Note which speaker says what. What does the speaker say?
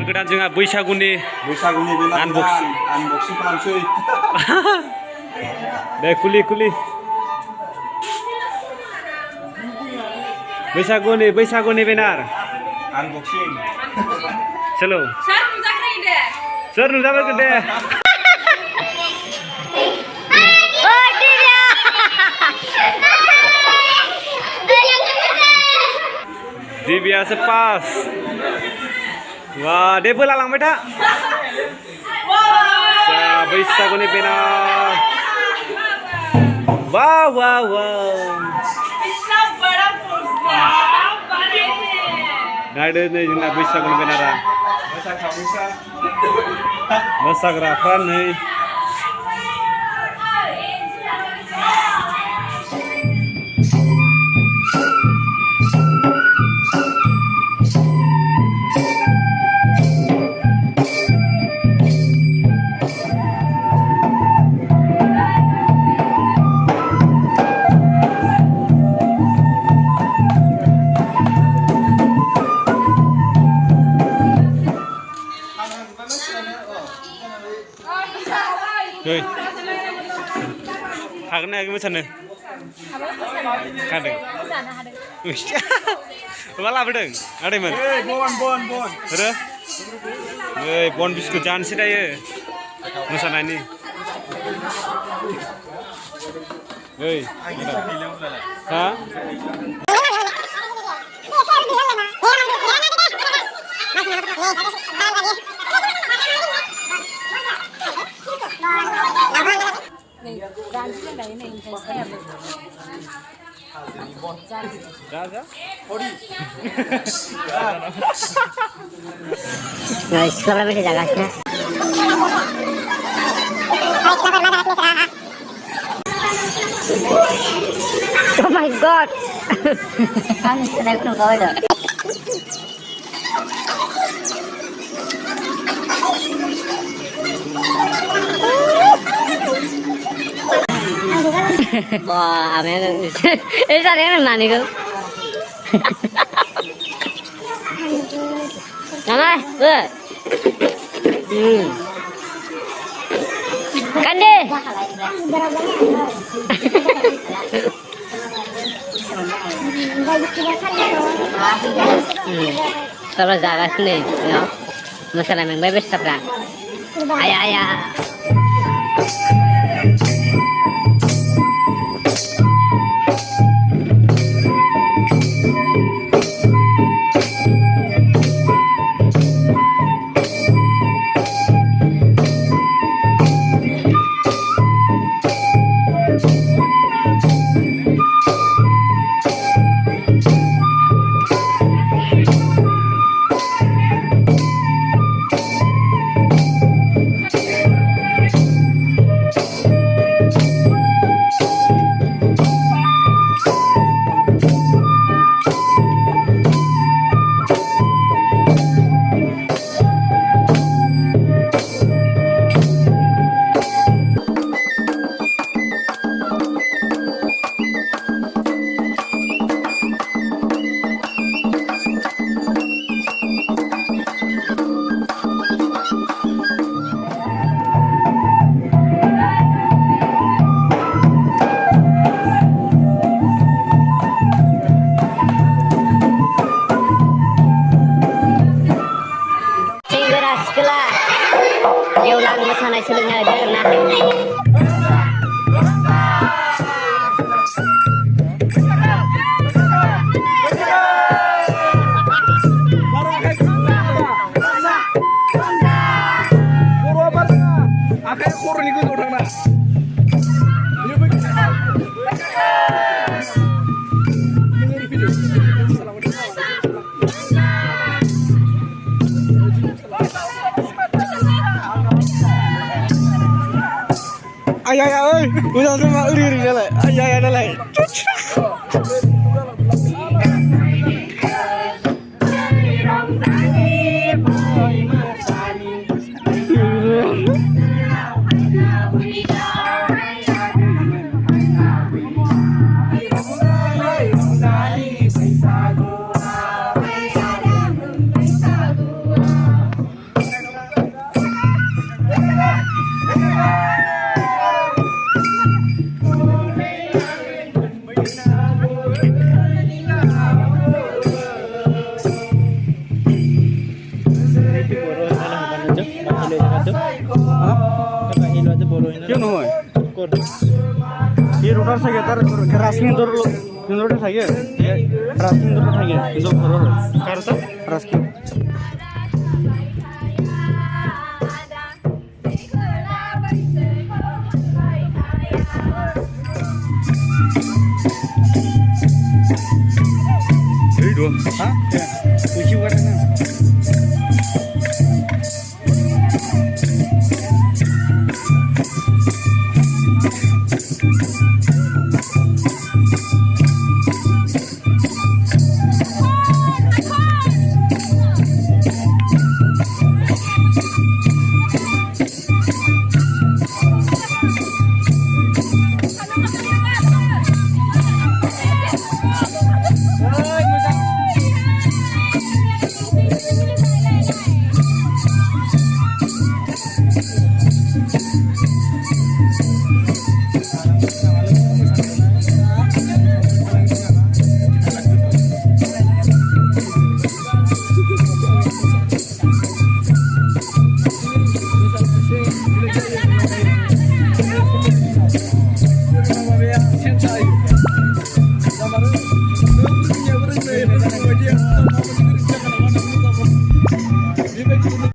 Speaker 1: गोदान जोंहा बैसागुनि
Speaker 2: अनबक्सिं खालामसै
Speaker 1: दे खुलि बैसागुनि बेनार
Speaker 2: अनबक्सिं
Speaker 1: चलो सोर नुजाबोगोन दे दिव्यासो पास wah deh belalang beda बैसागुनि बेनार wow नायदो नै जोंना बैसागुनि बेनारा मोसाग्राफ्रा नै Hei, hagen lagi macam kadang. Malah bedeng, ada mana?
Speaker 2: Bon.
Speaker 1: Ada? Bon biskut jangan sih dah ya. Macam ini. Hei, hah?
Speaker 3: Guys, sekolah bisa jaga sih. Oh my god. Kan sudah aku tahu dah. Wah, amen. Ini saya yang mana itu? Nama, Kande. Kalau jaga sini, ya, masalah yang bebas terang. Ayah.
Speaker 2: Ayah ơi, udah sama uri dah lah. Ayah dah lah. কিয় নহয় C ৰোটাৰ চাগে তাৰ ৰাজকিন্দৰ থাকে ৰাজকিন্দৰ থাকে নিজৰ ঘৰৰ কাৰ ৰাজকিন্দ hả? Tôi chưa qua đó.